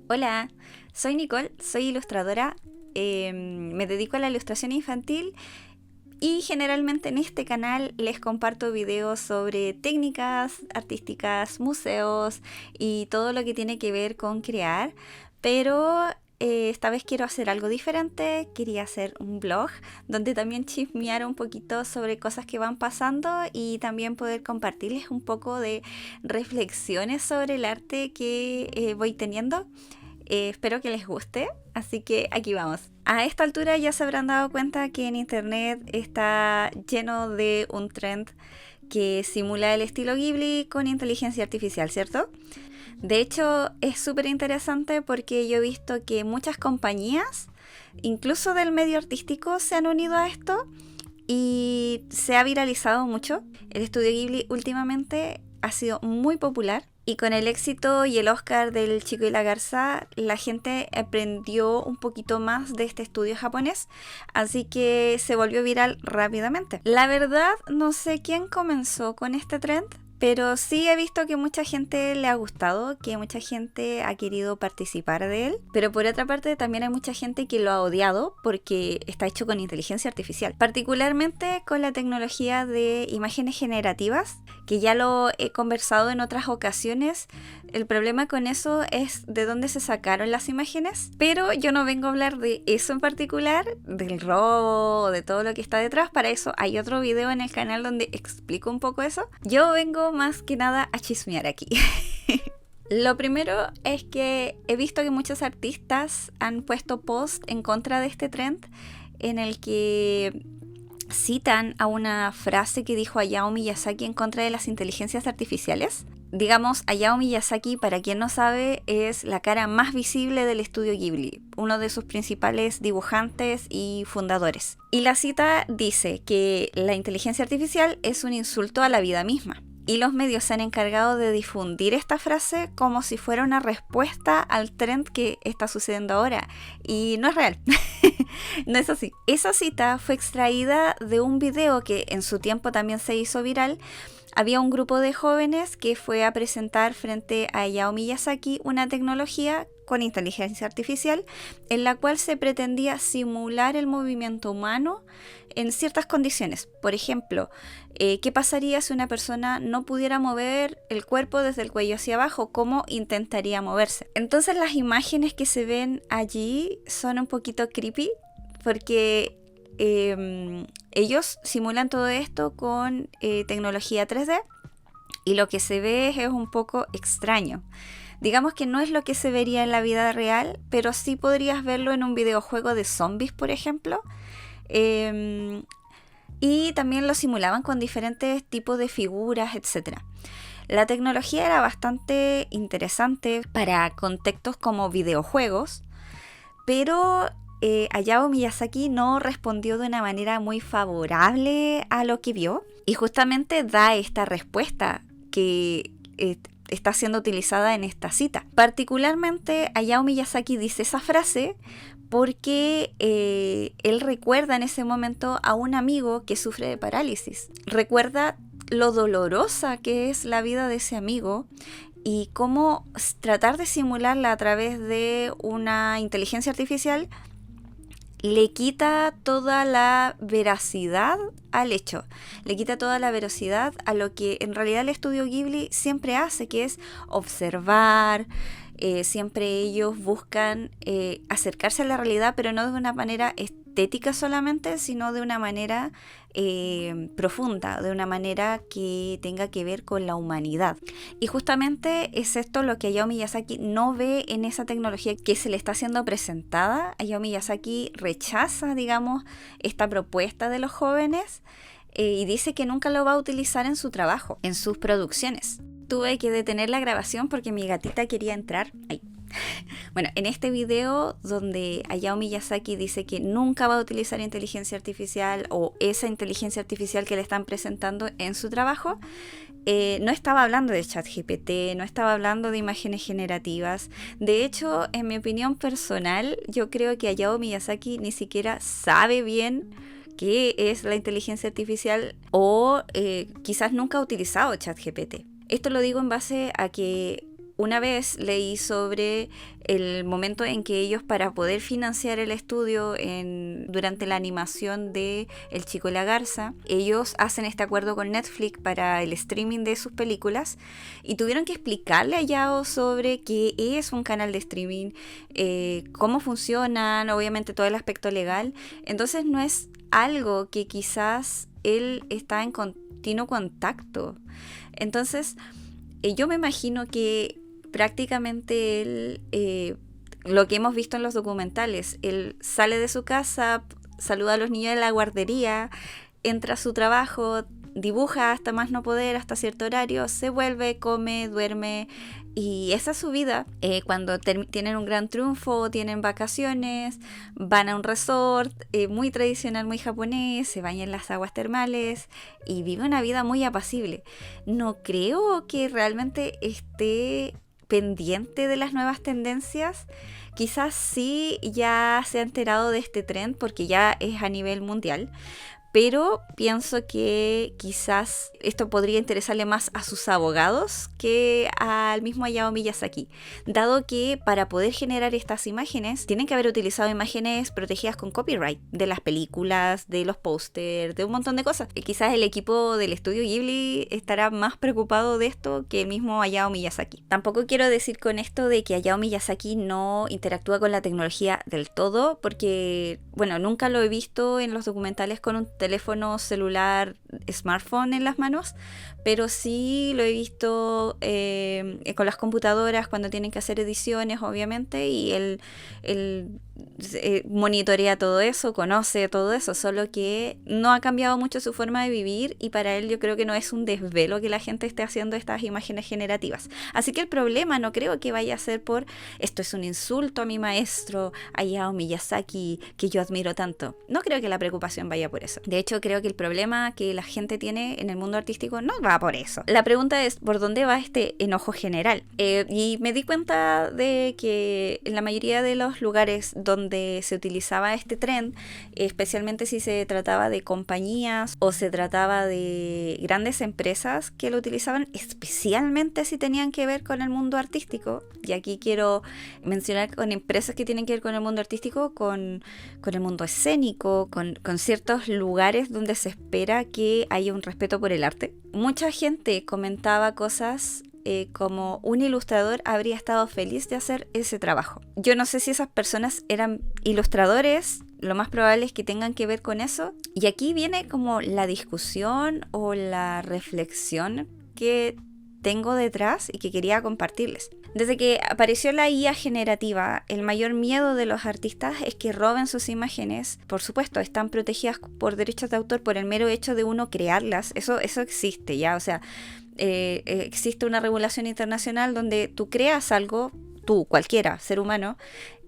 Hola, soy Nicole, soy ilustradora, me dedico a la ilustración infantil y generalmente en este canal les comparto videos sobre técnicas artísticas, museos y todo lo que tiene que ver con crear, pero esta vez quiero hacer algo diferente, quería hacer un blog donde también chismear un poquito sobre cosas que van pasando y también poder compartirles un poco de reflexiones sobre el arte que voy teniendo. Espero que les guste, así que aquí vamos. A esta altura ya se habrán dado cuenta que en internet está lleno de un trend que simula el estilo Ghibli con inteligencia artificial, ¿cierto? De hecho, es súper interesante porque yo he visto que muchas compañías, incluso del medio artístico, se han unido a esto y se ha viralizado mucho. El estudio Ghibli últimamente ha sido muy popular y con el éxito y el Oscar del Chico y la Garza, la gente aprendió un poquito más de este estudio japonés, así que se volvió viral rápidamente. La verdad, no sé quién comenzó con este trend, pero sí he visto que mucha gente le ha gustado, que mucha gente ha querido participar de él. Pero por otra parte también hay mucha gente que lo ha odiado porque está hecho con inteligencia artificial. Particularmente con la tecnología de imágenes generativas, que ya lo he conversado en otras ocasiones. El problema con eso es de dónde se sacaron las imágenes. Pero yo no vengo a hablar de eso en particular, del robo, de todo lo que está detrás. Para eso hay otro video en el canal donde explico un poco eso. Yo vengo más que nada a chismear aquí. Lo primero es que he visto que muchos artistas han puesto post en contra de este trend en el que citan a una frase que dijo Hayao Miyazaki en contra de las inteligencias artificiales. Digamos, Hayao Miyazaki, para quien no sabe, es la cara más visible del estudio Ghibli, uno de sus principales dibujantes y fundadores. Y la cita dice que la inteligencia artificial es un insulto a la vida misma. Y los medios se han encargado de difundir esta frase como si fuera una respuesta al trend que está sucediendo ahora. Y no es real. No es así. Esa cita fue extraída de un video que en su tiempo también se hizo viral. Había un grupo de jóvenes que fue a presentar frente a Hayao Miyazaki una tecnología con inteligencia artificial en la cual se pretendía simular el movimiento humano en ciertas condiciones. Por ejemplo, ¿qué pasaría si una persona no pudiera mover el cuerpo desde el cuello hacia abajo? ¿Cómo intentaría moverse? Entonces las imágenes que se ven allí son un poquito creepy porque ellos simulan todo esto con tecnología 3D y lo que se ve es un poco extraño. Digamos que no es lo que se vería en la vida real, pero sí podrías verlo en un videojuego de zombies, por ejemplo. Y también lo simulaban con diferentes tipos de figuras, etc. La tecnología era bastante interesante para contextos como videojuegos, pero Hayao Miyazaki no respondió de una manera muy favorable a lo que vio y justamente da esta respuesta que está siendo utilizada en esta cita. Particularmente Hayao Miyazaki dice esa frase porque él recuerda en ese momento a un amigo que sufre de parálisis. Recuerda lo dolorosa que es la vida de ese amigo y cómo tratar de simularla a través de una inteligencia artificial le quita toda la veracidad al hecho, le quita toda la veracidad a lo que en realidad el estudio Ghibli siempre hace, que es observar. Siempre ellos buscan acercarse a la realidad, pero no de una manera estética solamente, sino de una manera profunda, de una manera que tenga que ver con la humanidad. Y justamente es esto lo que Hayao Miyazaki no ve en esa tecnología que se le está siendo presentada. Hayao Miyazaki rechaza, digamos, esta propuesta de los jóvenes y dice que nunca lo va a utilizar en su trabajo, en sus producciones. Tuve que detener la grabación porque mi gatita quería entrar. Ay. Bueno, en este video donde Hayao Miyazaki dice que nunca va a utilizar inteligencia artificial o esa inteligencia artificial que le están presentando en su trabajo, no estaba hablando de ChatGPT, no estaba hablando de imágenes generativas. De hecho, en mi opinión personal, yo creo que Hayao Miyazaki ni siquiera sabe bien qué es la inteligencia artificial o quizás nunca ha utilizado ChatGPT. Esto lo digo en base a que una vez leí sobre el momento en que ellos, para poder financiar el estudio durante la animación de El Chico y la Garza, ellos hacen este acuerdo con Netflix para el streaming de sus películas y tuvieron que explicarle a Yao sobre qué es un canal de streaming, cómo funcionan, obviamente todo el aspecto legal. Entonces no es algo que quizás él está en continuo contacto. Entonces yo me imagino que prácticamente él, lo que hemos visto en los documentales, él sale de su casa, saluda a los niños de la guardería, entra a su trabajo, dibuja hasta más no poder, hasta cierto horario, se vuelve, come, duerme, y esa es su vida. Cuando tienen un gran triunfo, tienen vacaciones, van a un resort muy tradicional, muy japonés, se bañan en las aguas termales y vive una vida muy apacible. No creo que realmente esté pendiente de las nuevas tendencias. Quizás sí ya se ha enterado de este trend porque ya es a nivel mundial, pero pienso que quizás esto podría interesarle más a sus abogados que al mismo Hayao Miyazaki, dado que para poder generar estas imágenes tienen que haber utilizado imágenes protegidas con copyright de las películas, de los pósters, de un montón de cosas. Quizás el equipo del estudio Ghibli estará más preocupado de esto que el mismo Hayao Miyazaki. Tampoco quiero decir con esto de que Hayao Miyazaki no interactúa con la tecnología del todo, porque bueno, nunca lo he visto en los documentales con un teléfono celular, smartphone en las manos, pero sí lo he visto con las computadoras cuando tienen que hacer ediciones, obviamente, y él monitorea todo eso, conoce todo eso, solo que no ha cambiado mucho su forma de vivir y para él yo creo que no es un desvelo que la gente esté haciendo estas imágenes generativas. Así que el problema no creo que vaya a ser por esto es un insulto a mi maestro Hayao Miyazaki que yo admiro tanto. No creo que la preocupación vaya por eso. De hecho, creo que el problema que la gente tiene en el mundo artístico no va por eso. La pregunta es ¿por dónde va este enojo general? Y me di cuenta de que en la mayoría de los lugares donde se utilizaba este trend, especialmente si se trataba de compañías o se trataba de grandes empresas que lo utilizaban, especialmente si tenían que ver con el mundo artístico, y aquí quiero mencionar con empresas que tienen que ver con el mundo artístico, con el mundo escénico, con ciertos lugares donde se espera que haya un respeto por el arte. Mucha gente comentaba cosas como un ilustrador habría estado feliz de hacer ese trabajo. Yo no sé si esas personas eran ilustradores, lo más probable es que tengan que ver con eso. Y aquí viene como la discusión o la reflexión que tengo detrás y que quería compartirles. Desde que apareció la IA generativa, el mayor miedo de los artistas es que roben sus imágenes. Por supuesto, están protegidas por derechos de autor por el mero hecho de uno crearlas. Eso existe ya, o sea, existe una regulación internacional donde tú creas algo, tú, cualquiera, ser humano,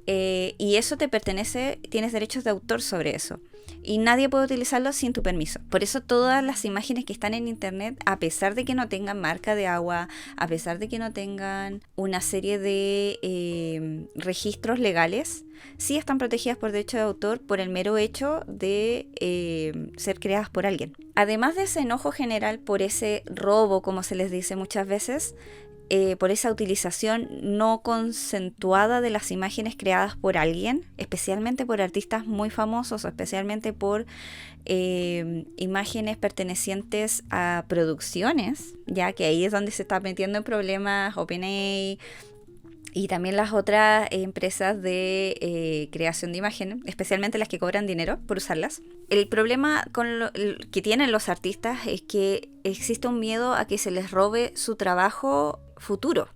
y eso te pertenece, tienes derechos de autor sobre eso. Y nadie puede utilizarlo sin tu permiso. Por eso todas las imágenes que están en internet, a pesar de que no tengan marca de agua, a pesar de que no tengan una serie de registros legales, sí están protegidas por derecho de autor por el mero hecho de ser creadas por alguien. Además de ese enojo general por ese robo, como se les dice muchas veces, por esa utilización no consensuada de las imágenes creadas por alguien, especialmente por artistas muy famosos o especialmente por imágenes pertenecientes a producciones, ya que ahí es donde se está metiendo en problemas OpenAI y también las otras empresas de creación de imagen, especialmente las que cobran dinero por usarlas. El problema que tienen los artistas es que existe un miedo a que se les robe su trabajo futuro,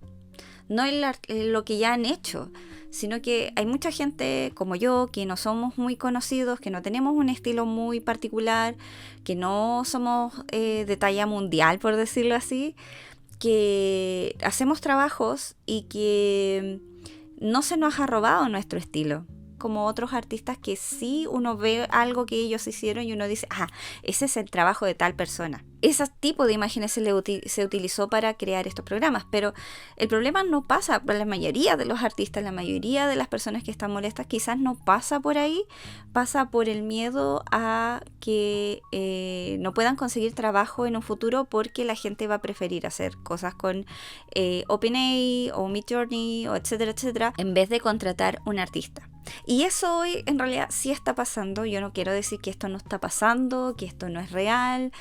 no en lo que ya han hecho, sino que hay mucha gente como yo que no somos muy conocidos, que no tenemos un estilo muy particular, que no somos de talla mundial, por decirlo así, que hacemos trabajos y que no se nos ha robado nuestro estilo. como otros artistas que sí uno ve algo que ellos hicieron y uno dice, ese es el trabajo de tal persona. Ese tipo de imágenes se utilizó para crear estos programas, pero el problema no pasa por la mayoría de los artistas, la mayoría de las personas que están molestas quizás no pasa por ahí, pasa por el miedo a que no puedan conseguir trabajo en un futuro porque la gente va a preferir hacer cosas con OpenAI o Midjourney o etcétera, etcétera, en vez de contratar un artista. Y eso hoy en realidad sí está pasando. Yo no quiero decir que esto no está pasando, que esto no es real.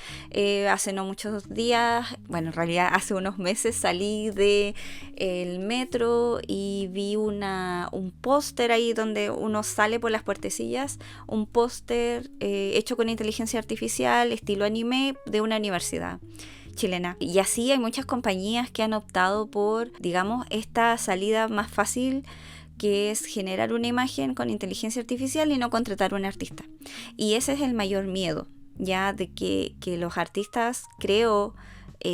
Hace no muchos días, bueno, en realidad hace unos meses salí del metro y vi un póster ahí donde uno sale por las puertecillas, un póster hecho con inteligencia artificial, estilo anime, de una universidad chilena. Y así hay muchas compañías que han optado por, digamos, esta salida más fácil, que es generar una imagen con inteligencia artificial y no contratar un artista. Y ese es el mayor miedo, ya de que los artistas, creo,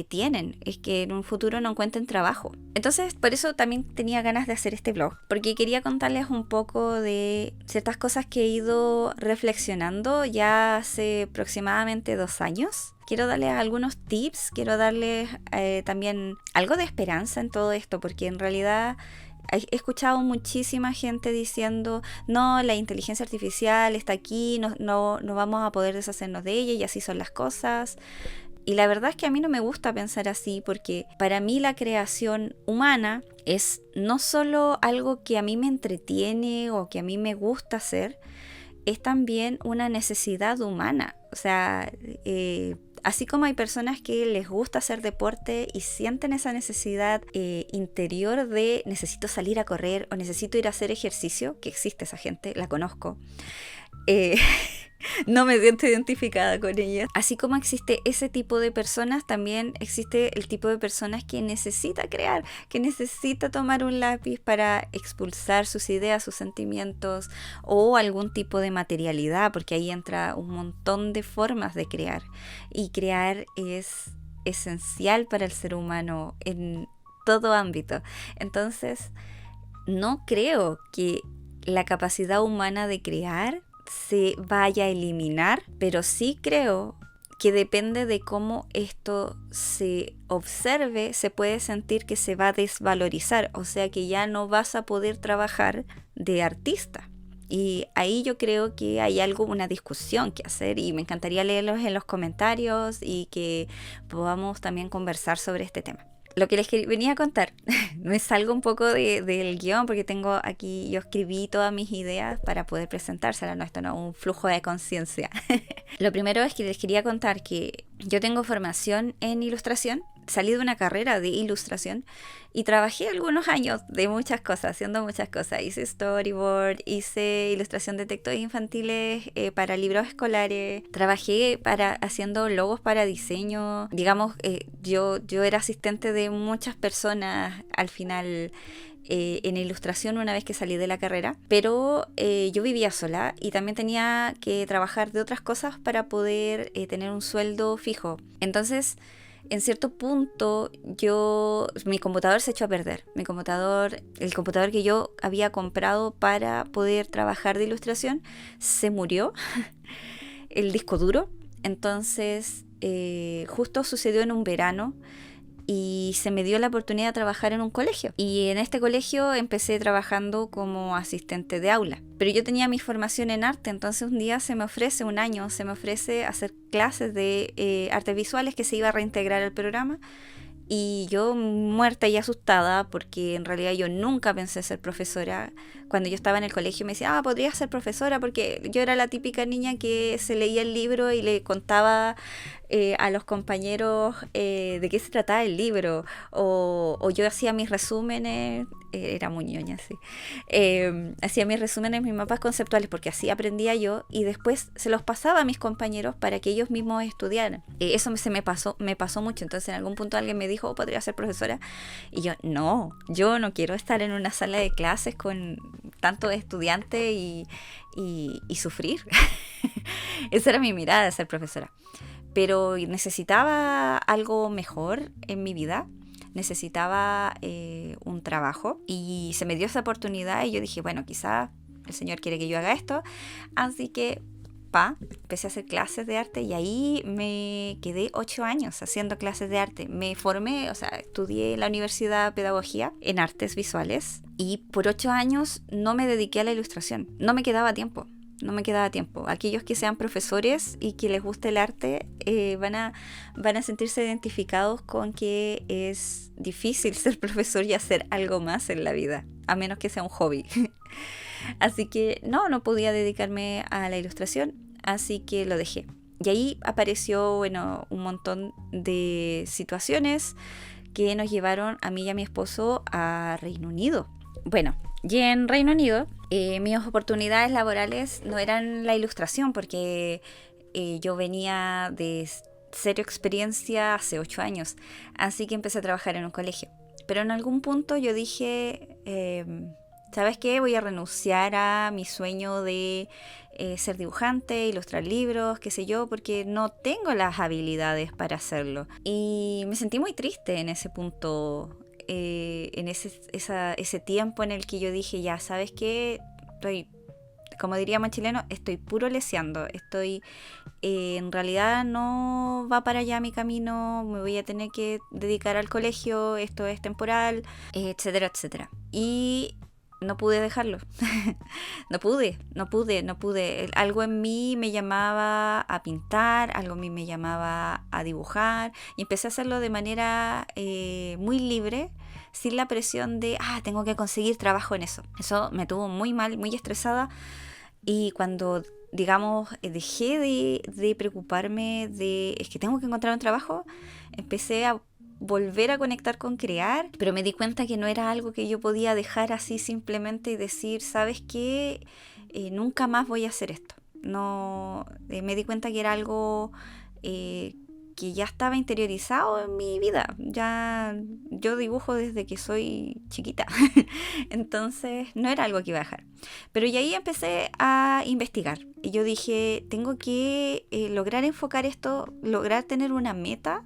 tienen, es que en un futuro no encuentren trabajo. Entonces, por eso también tenía ganas de hacer este blog, porque quería contarles un poco de ciertas cosas que he ido reflexionando ya hace aproximadamente 2 años. Quiero darles algunos tips, quiero darles también algo de esperanza en todo esto, porque en realidad he escuchado muchísima gente diciendo, no, la inteligencia artificial está aquí, no vamos a poder deshacernos de ella y así son las cosas. Y la verdad es que a mí no me gusta pensar así, porque para mí la creación humana es no solo algo que a mí me entretiene o que a mí me gusta hacer, es también una necesidad humana. O sea, así como hay personas que les gusta hacer deporte y sienten esa necesidad interior de necesito salir a correr o necesito ir a hacer ejercicio, que existe esa gente, la conozco. No me siento identificada con ella. Así como existe ese tipo de personas, también existe el tipo de personas que necesita crear, que necesita tomar un lápiz para expulsar sus ideas, sus sentimientos o algún tipo de materialidad, porque ahí entra un montón de formas de crear. Y crear es esencial para el ser humano en todo ámbito. Entonces, no creo que la capacidad humana de crear se vaya a eliminar, pero sí creo que depende de cómo esto se observe, se puede sentir que se va a desvalorizar, o sea que ya no vas a poder trabajar de artista. Y ahí yo creo que hay una discusión que hacer y me encantaría leerlos en los comentarios y que podamos también conversar sobre este tema. Lo que les venía a contar, me salgo un poco del guión porque tengo aquí, yo escribí todas mis ideas para poder presentárselas, no, esto no es un flujo de conciencia. Lo primero es que les quería contar que yo tengo formación en ilustración, salí de una carrera de ilustración y trabajé algunos años de muchas cosas, haciendo muchas cosas. Hice storyboard, hice ilustración de textos infantiles para libros escolares, trabajé haciendo logos para diseño. Digamos, yo era asistente de muchas personas al final en ilustración una vez que salí de la carrera, pero yo vivía sola y también tenía que trabajar de otras cosas para poder tener un sueldo fijo. Entonces, en cierto punto, mi computador se echó a perder. El computador que yo había comprado para poder trabajar de ilustración, se murió. El disco duro. Entonces, justo sucedió en un verano y se me dio la oportunidad de trabajar en un colegio. Y en este colegio empecé trabajando como asistente de aula. Pero yo tenía mi formación en arte, entonces un día un año se me ofrece hacer clases de artes visuales que se iba a reintegrar al programa. Y yo muerta y asustada, porque en realidad yo nunca pensé ser profesora. Cuando yo estaba en el colegio me decía, podría ser profesora, porque yo era la típica niña que se leía el libro y le contaba a los compañeros de qué se trataba el libro. O yo hacía mis resúmenes, era muy ñoña, sí. Hacía mis resúmenes, mis mapas conceptuales, porque así aprendía yo, y después se los pasaba a mis compañeros para que ellos mismos estudiaran. Eso me pasó mucho. Entonces en algún punto alguien me dijo, podría ser profesora, y yo no quiero estar en una sala de clases con tantos estudiantes y sufrir. Esa era mi mirada de ser profesora, pero necesitaba algo mejor en mi vida, necesitaba un trabajo, y se me dio esa oportunidad y yo dije, bueno, quizás el Señor quiere que yo haga esto. Así que, empecé a hacer clases de arte y ahí me quedé 8 años haciendo clases de arte. Me formé, o sea, estudié en la Universidad de Pedagogía en Artes Visuales y por 8 años no me dediqué a la ilustración. No me quedaba tiempo. Aquellos que sean profesores y que les guste el arte van a sentirse identificados con que es difícil ser profesor y hacer algo más en la vida, a menos que sea un hobby. Así que no podía dedicarme a la ilustración, así que lo dejé. Y ahí apareció, un montón de situaciones que nos llevaron a mí y a mi esposo a Reino Unido. Bueno, y en Reino Unido mis oportunidades laborales no eran la ilustración, porque yo venía de cero experiencia hace 8 años, así que empecé a trabajar en un colegio. Pero en algún punto yo dije, ¿sabes qué? Voy a renunciar a mi sueño de ser dibujante, ilustrar libros, qué sé yo, porque no tengo las habilidades para hacerlo. Y me sentí muy triste en ese punto, en ese tiempo en el que yo dije, ya, ¿sabes qué? Como diríamos en chileno, estoy puro leseando, en realidad no va para allá mi camino, me voy a tener que dedicar al colegio, esto es temporal, etcétera, etcétera. Y no pude dejarlo. No pude. Algo en mí me llamaba a pintar, algo en mí me llamaba a dibujar, y empecé a hacerlo de manera muy libre, sin la presión de, tengo que conseguir trabajo en eso. Eso me tuvo muy mal, muy estresada, y cuando, digamos, dejé de preocuparme es que tengo que encontrar un trabajo, empecé a volver a conectar con crear, pero me di cuenta que no era algo que yo podía dejar así simplemente y decir, ¿sabes qué? Nunca más voy a hacer esto. No, me di cuenta que era algo que ya estaba interiorizado en mi vida. Ya yo dibujo desde que soy chiquita. Entonces no era algo que iba a dejar. Pero y ahí empecé a investigar. Y yo dije, tengo que lograr enfocar esto, lograr tener una meta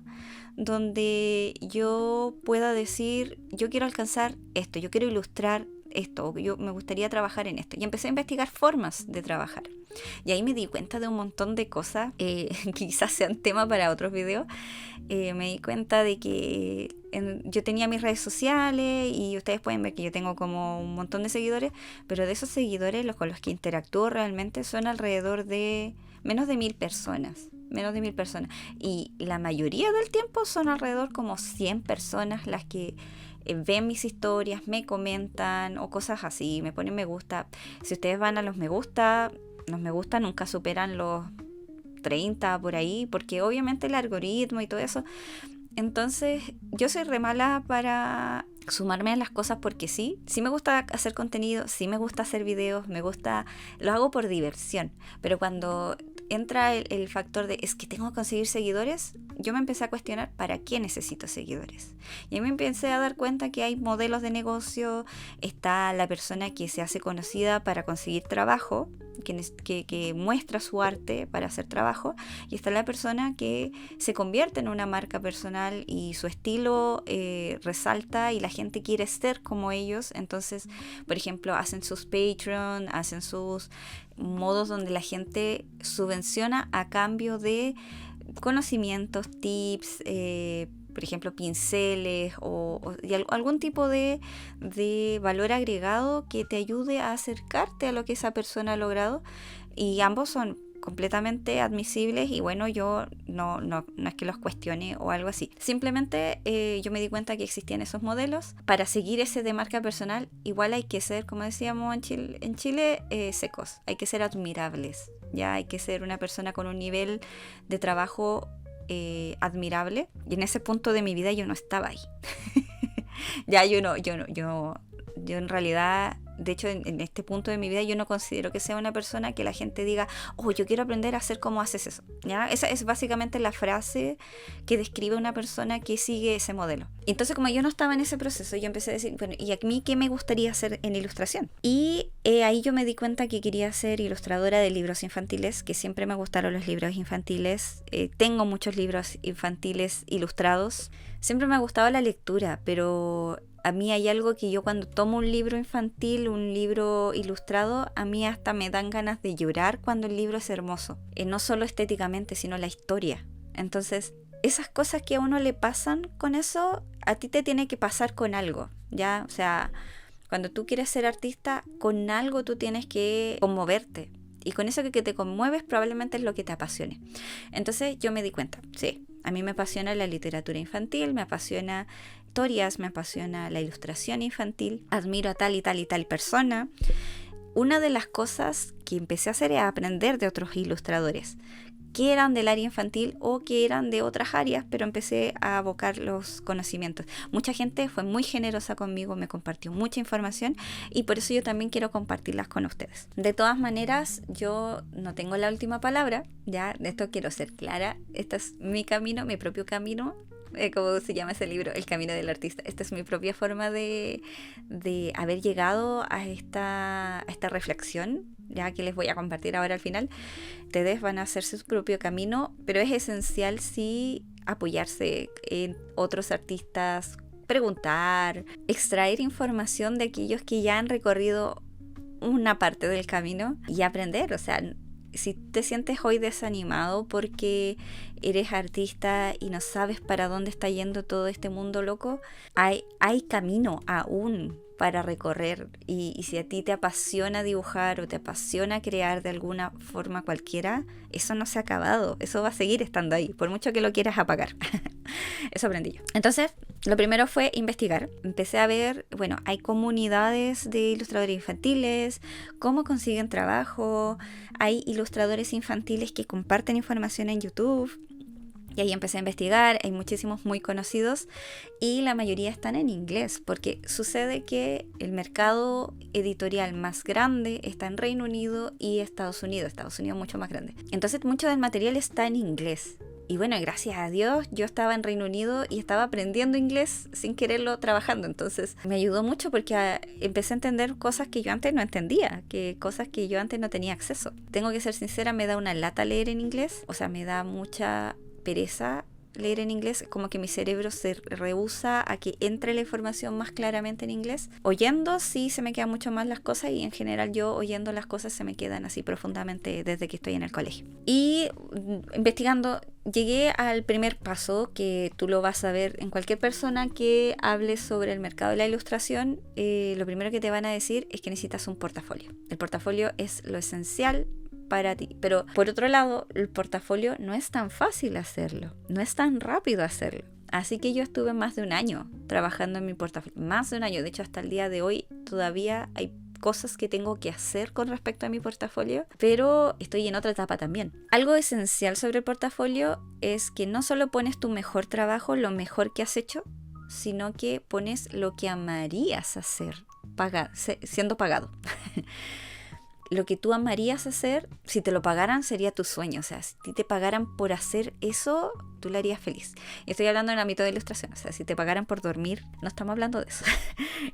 donde yo pueda decir, yo quiero alcanzar esto, yo quiero ilustrar esto, me gustaría trabajar en esto. Y empecé a investigar formas de trabajar. Y ahí me di cuenta de un montón de cosas, que quizás sean tema para otros videos. Me di cuenta de que yo tenía mis redes sociales y ustedes pueden ver que yo tengo como un montón de seguidores, pero de esos seguidores con los que interactúo realmente son alrededor de menos de 1000 personas. Y la mayoría del tiempo son alrededor como 100 personas las que ven mis historias, me comentan o cosas así, me ponen me gusta. Si ustedes van a los me gusta nunca superan los 30 por ahí, porque obviamente el algoritmo y todo eso. Entonces yo soy re mala para sumarme a las cosas porque sí me gusta hacer contenido, sí me gusta hacer videos, lo hago por diversión, pero cuando entra el factor de es que tengo que conseguir seguidores, yo me empecé a cuestionar ¿para qué necesito seguidores? Y ahí me empecé a dar cuenta que hay modelos de negocio, está la persona que se hace conocida para conseguir trabajo, que muestra su arte para hacer trabajo, y está la persona que se convierte en una marca personal y su estilo resalta y la gente quiere ser como ellos. Entonces, por ejemplo, hacen sus Patreon, hacen sus modos donde la gente subvenciona a cambio de conocimientos, tips, por ejemplo, pinceles y algún tipo de valor agregado que te ayude a acercarte a lo que esa persona ha logrado. Y ambos son completamente admisibles y bueno, yo no es que los cuestione o algo así. Simplemente yo me di cuenta que existían esos modelos. Para seguir ese de marca personal, igual hay que ser, como decíamos en Chile, secos. Hay que ser admirables. Ya hay que ser una persona con un nivel de trabajo admirable. Y en ese punto de mi vida yo no estaba ahí. Ya yo en realidad, de hecho en este punto de mi vida yo no considero que sea una persona que la gente diga, yo quiero aprender a hacer cómo haces eso. ¿Ya? Esa es básicamente la frase que describe una persona que sigue ese modelo. Entonces, como yo no estaba en ese proceso, yo empecé a decir, bueno, ¿y a mí qué me gustaría hacer en ilustración? Y ahí yo me di cuenta que quería ser ilustradora de libros infantiles, que siempre me gustaron los libros infantiles. Tengo muchos libros infantiles ilustrados. Siempre me ha gustado la lectura, pero A mí hay algo que yo cuando tomo un libro infantil, un libro ilustrado, a mí hasta me dan ganas de llorar cuando el libro es hermoso. No solo estéticamente, sino la historia. Entonces, esas cosas que a uno le pasan con eso, a ti te tiene que pasar con algo, ¿ya? O sea, cuando tú quieres ser artista, con algo tú tienes que conmoverte. Y con eso que te conmueves probablemente es lo que te apasione. Entonces yo me di cuenta, sí, a mí me apasiona la literatura infantil, me apasiona historias, me apasiona la ilustración infantil, admiro a tal y tal y tal persona. Una de las cosas que empecé a hacer es aprender de otros ilustradores que eran del área infantil o que eran de otras áreas, pero empecé a abocar los conocimientos. Mucha gente fue muy generosa conmigo, me compartió mucha información y por eso yo también quiero compartirlas con ustedes. De todas maneras, yo no tengo la última palabra, ya de esto quiero ser clara, este es mi camino, mi propio camino. ¿Cómo se llama ese libro? El camino del artista. Esta es mi propia forma de haber llegado a esta reflexión, ya que les voy a compartir ahora al final. Ustedes van a hacer su propio camino, pero es esencial sí apoyarse en otros artistas, preguntar, extraer información de aquellos que ya han recorrido una parte del camino y aprender. O sea, si te sientes hoy desanimado porque eres artista y no sabes para dónde está yendo todo este mundo loco, hay camino aún para recorrer y si a ti te apasiona dibujar o te apasiona crear de alguna forma cualquiera, eso no se ha acabado, eso va a seguir estando ahí, por mucho que lo quieras apagar. Eso aprendí yo. Entonces, lo primero fue investigar. Empecé a ver, bueno, hay comunidades de ilustradores infantiles, cómo consiguen trabajo, hay ilustradores infantiles que comparten información en YouTube. Y ahí empecé a investigar, hay muchísimos muy conocidos y la mayoría están en inglés, porque sucede que el mercado editorial más grande está en Reino Unido y Estados Unidos mucho más grande. Entonces mucho del material está en inglés. Y bueno, gracias a Dios, yo estaba en Reino Unido y estaba aprendiendo inglés sin quererlo trabajando. Entonces me ayudó mucho porque empecé a entender cosas que yo antes no entendía, cosas que yo antes no tenía acceso. Tengo que ser sincera, me da una lata leer en inglés, o sea, me da mucha pereza leer en inglés, como que mi cerebro se rehúsa a que entre la información más claramente en inglés. Oyendo sí se me quedan mucho más las cosas y en general yo oyendo las cosas se me quedan así profundamente desde que estoy en el colegio. Y investigando llegué al primer paso que tú lo vas a ver en cualquier persona que hable sobre el mercado de la ilustración. Lo primero que te van a decir es que necesitas un portafolio. El portafolio es lo esencial para ti. Pero por otro lado, el portafolio no es tan fácil hacerlo, no es tan rápido hacerlo. Así que yo estuve más de un año trabajando en mi portafolio, más de un año. De hecho, hasta el día de hoy todavía hay cosas que tengo que hacer con respecto a mi portafolio, pero estoy en otra etapa también. Algo esencial sobre el portafolio es que no solo pones tu mejor trabajo, lo mejor que has hecho, sino que pones lo que amarías hacer, siendo pagado. Lo que tú amarías hacer, si te lo pagaran, sería tu sueño. O sea, si te pagaran por hacer eso, tú lo harías feliz. Y estoy hablando en el ámbito de ilustración. O sea, si te pagaran por dormir, no estamos hablando de eso.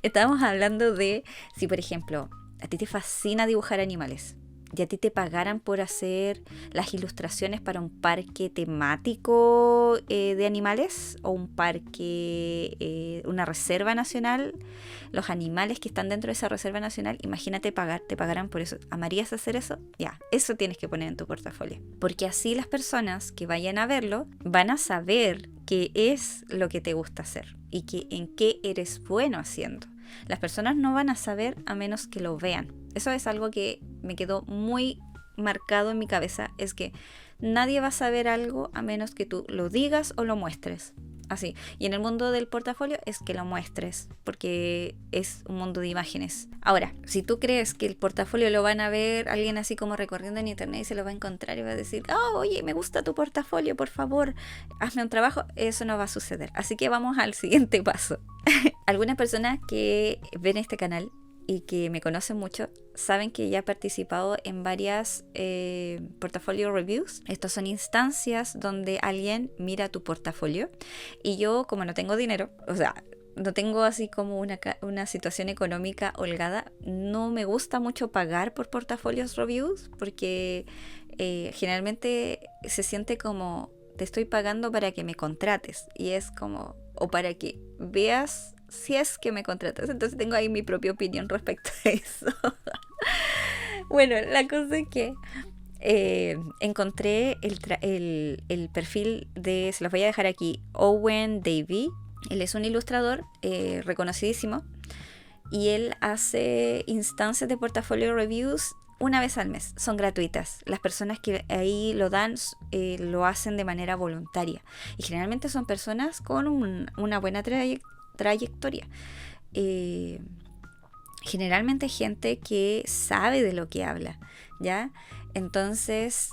Estamos hablando de si, por ejemplo, a ti te fascina dibujar animales y a ti te pagaran por hacer las ilustraciones para un parque temático de animales o un parque, una reserva nacional, los animales que están dentro de esa reserva nacional, imagínate te pagaran por eso. ¿Amarías hacer eso? Ya, eso tienes que poner en tu portafolio. Porque así las personas que vayan a verlo van a saber qué es lo que te gusta hacer y en qué eres bueno haciendo. Las personas no van a saber a menos que lo vean. Eso es algo que me quedó muy marcado en mi cabeza, es que nadie va a saber algo a menos que tú lo digas o lo muestres. Así. Y en el mundo del portafolio es que lo muestres, porque es un mundo de imágenes. Ahora, si tú crees que el portafolio lo van a ver alguien así como recorriendo en internet y se lo va a encontrar y va a decir, oye, me gusta tu portafolio, por favor, hazme un trabajo, eso no va a suceder. Así que vamos al siguiente paso. Algunas personas que ven este canal y que me conocen mucho saben que ya he participado en varias portfolio reviews. Estas son instancias donde alguien mira tu portafolio y yo, como no tengo dinero, o sea, no tengo así como una situación económica holgada, no me gusta mucho pagar por portafolios reviews porque generalmente se siente como te estoy pagando para que me contrates y es como, o para que veas si es que me contratas. Entonces tengo ahí mi propia opinión respecto a eso. Bueno, la cosa es que encontré el perfil de, se los voy a dejar aquí, Owen Davey. Él es un ilustrador reconocidísimo y él hace instancias de portafolio reviews una vez al mes. Son gratuitas. Las personas que ahí lo dan lo hacen de manera voluntaria y generalmente son personas con una buena trayectoria. Generalmente gente que sabe de lo que habla, ¿ya? Entonces,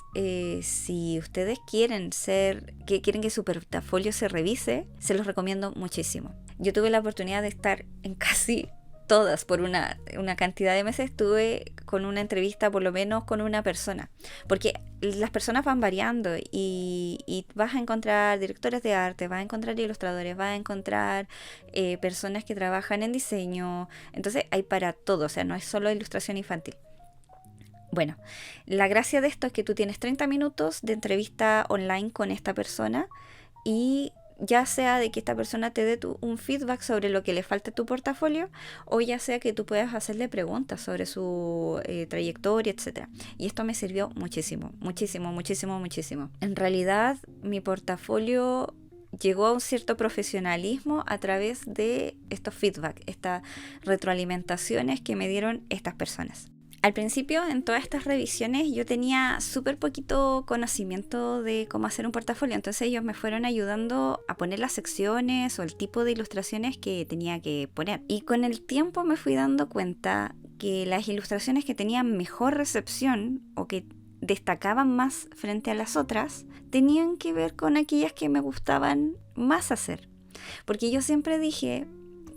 si ustedes quieren que su portafolio se revise, se los recomiendo muchísimo. Yo tuve la oportunidad de estar en casi todas, por una cantidad de meses, estuve con una entrevista por lo menos con una persona, porque las personas van variando y vas a encontrar directores de arte, vas a encontrar ilustradores, vas a encontrar personas que trabajan en diseño, entonces hay para todo, o sea, no es solo ilustración infantil. Bueno, la gracia de esto es que tú tienes 30 minutos de entrevista online con esta persona y ya sea de que esta persona te dé un feedback sobre lo que le falta a tu portafolio o ya sea que tú puedas hacerle preguntas sobre su trayectoria, etc. Y esto me sirvió muchísimo, muchísimo, muchísimo, muchísimo. En realidad, mi portafolio llegó a un cierto profesionalismo a través de estos feedback, estas retroalimentaciones que me dieron estas personas. Al principio, en todas estas revisiones, yo tenía súper poquito conocimiento de cómo hacer un portafolio, entonces ellos me fueron ayudando a poner las secciones o el tipo de ilustraciones que tenía que poner. Y con el tiempo me fui dando cuenta que las ilustraciones que tenían mejor recepción o que destacaban más frente a las otras, tenían que ver con aquellas que me gustaban más hacer. Porque yo siempre dije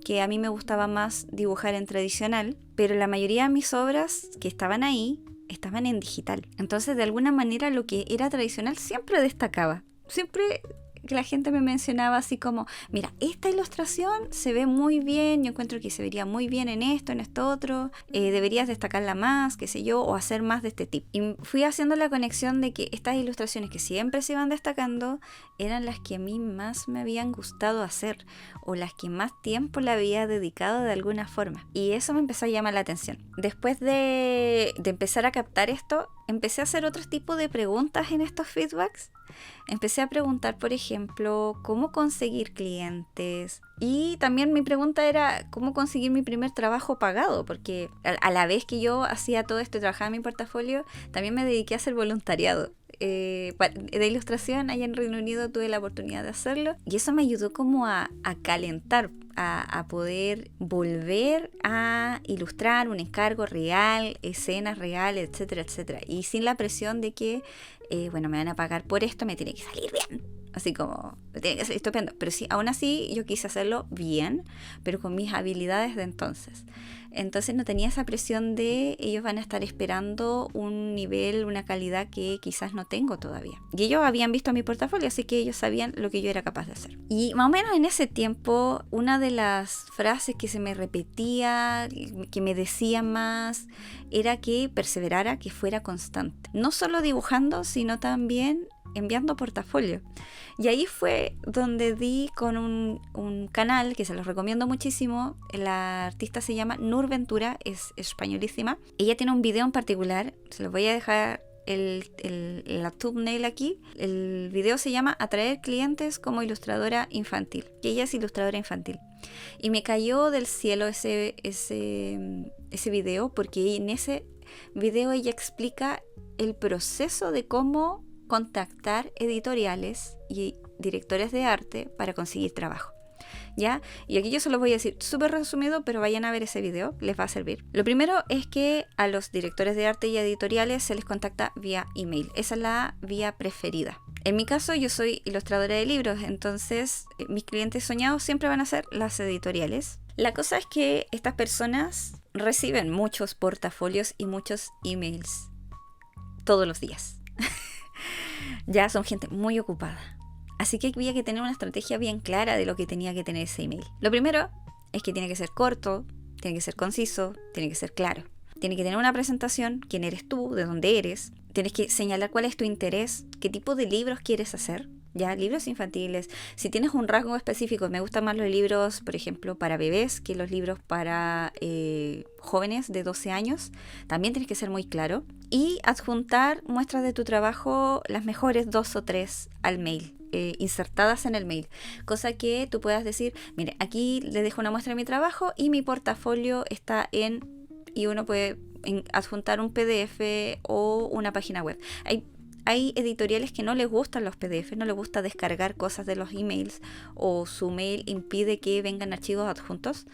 que a mí me gustaba más dibujar en tradicional, pero la mayoría de mis obras que estaban ahí estaban en digital. Entonces, de alguna manera, lo que era tradicional siempre destacaba. Siempre que la gente me mencionaba así como, mira, esta ilustración se ve muy bien, yo encuentro que se vería muy bien en esto otro, deberías destacarla más, qué sé yo, o hacer más de este tipo. Y fui haciendo la conexión de que estas ilustraciones que siempre se iban destacando eran las que a mí más me habían gustado hacer o las que más tiempo le había dedicado de alguna forma. Y eso me empezó a llamar la atención. Después de empezar a captar esto, empecé a hacer otro tipo de preguntas en estos feedbacks. Empecé a preguntar, por ejemplo, cómo conseguir clientes. Y también mi pregunta era cómo conseguir mi primer trabajo pagado, porque a la vez que yo hacía todo esto y trabajaba en mi portafolio, también me dediqué a hacer voluntariado. De ilustración allá en Reino Unido tuve la oportunidad de hacerlo y eso me ayudó como a calentar, a poder volver a ilustrar un encargo real, escenas reales, etcétera, etcétera, y sin la presión de que me van a pagar por esto, me tiene que salir bien, así como me tiene que salir estupendo, pero sí, aún así yo quise hacerlo bien, pero con mis habilidades de entonces no tenía esa presión de ellos van a estar esperando un nivel, una calidad que quizás no tengo todavía. Y ellos habían visto mi portafolio, así que ellos sabían lo que yo era capaz de hacer. Y más o menos en ese tiempo, una de las frases que se me repetía, que me decían más, era que perseverara, que fuera constante. No solo dibujando, sino también enviando portafolio. Y ahí fue donde di con un canal que se los recomiendo muchísimo. La artista se llama Nur Ventura, es españolísima. Ella tiene un video en particular, se los voy a dejar la thumbnail aquí. El video se llama Atraer clientes como ilustradora infantil. Y ella es ilustradora infantil. Y me cayó del cielo ese video, porque en ese video ella explica el proceso de cómo contactar editoriales y directores de arte para conseguir trabajo, ¿ya? Y aquí yo se los voy a decir súper resumido, pero vayan a ver ese video, les va a servir. Lo primero es que a los directores de arte y editoriales se les contacta vía email. Esa es la vía preferida. En mi caso, yo soy ilustradora de libros, entonces mis clientes soñados siempre van a ser las editoriales. La cosa es que estas personas reciben muchos portafolios y muchos emails todos los días. Ya son gente muy ocupada. Así que había que tener una estrategia bien clara de lo que tenía que tener ese email. Lo primero es que tiene que ser corto, tiene que ser conciso, tiene que ser claro. Tiene que tener una presentación, quién eres tú, de dónde eres. Tienes que señalar cuál es tu interés, qué tipo de libros quieres hacer. Ya, libros infantiles. Si tienes un rasgo específico, me gustan más los libros, por ejemplo, para bebés que los libros para jóvenes de 12 años, también tienes que ser muy claro. Y adjuntar muestras de tu trabajo, las mejores 2 o 3 al mail. Insertadas en el mail, cosa que tú puedas decir, mire, aquí le dejo una muestra de mi trabajo y mi portafolio está y uno puede adjuntar un PDF o una página web. Hay editoriales que no les gustan los PDF, no les gusta descargar cosas de los emails, o su mail impide que vengan archivos adjuntos.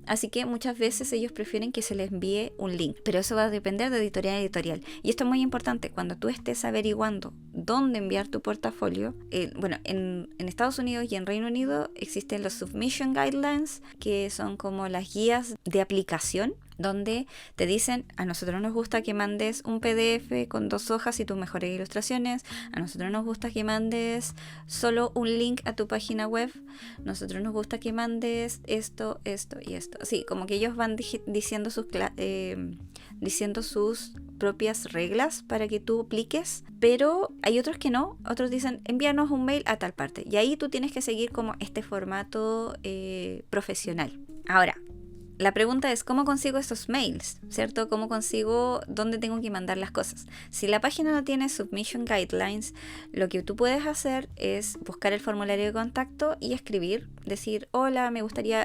Así que muchas veces ellos prefieren que se les envíe un link, pero eso va a depender de editorial a editorial. Y esto es muy importante, cuando tú estés averiguando dónde enviar tu portafolio. En Estados Unidos y en Reino Unido existen los Submission Guidelines, que son como las guías de aplicación, donde te dicen, a nosotros nos gusta que mandes un PDF con 2 hojas y tus mejores ilustraciones, a nosotros nos gusta que mandes solo un link a tu página web, nosotros nos gusta que mandes esto, esto y esto. Sí, como que ellos van diciendo sus propias reglas para que tú apliques, pero hay otros que no, otros dicen envíanos un mail a tal parte, y ahí tú tienes que seguir como este formato profesional. Ahora, la pregunta es, ¿cómo consigo estos mails? ¿Cierto? ¿Cómo consigo dónde tengo que mandar las cosas? Si la página no tiene Submission Guidelines, lo que tú puedes hacer es buscar el formulario de contacto y escribir, decir, hola,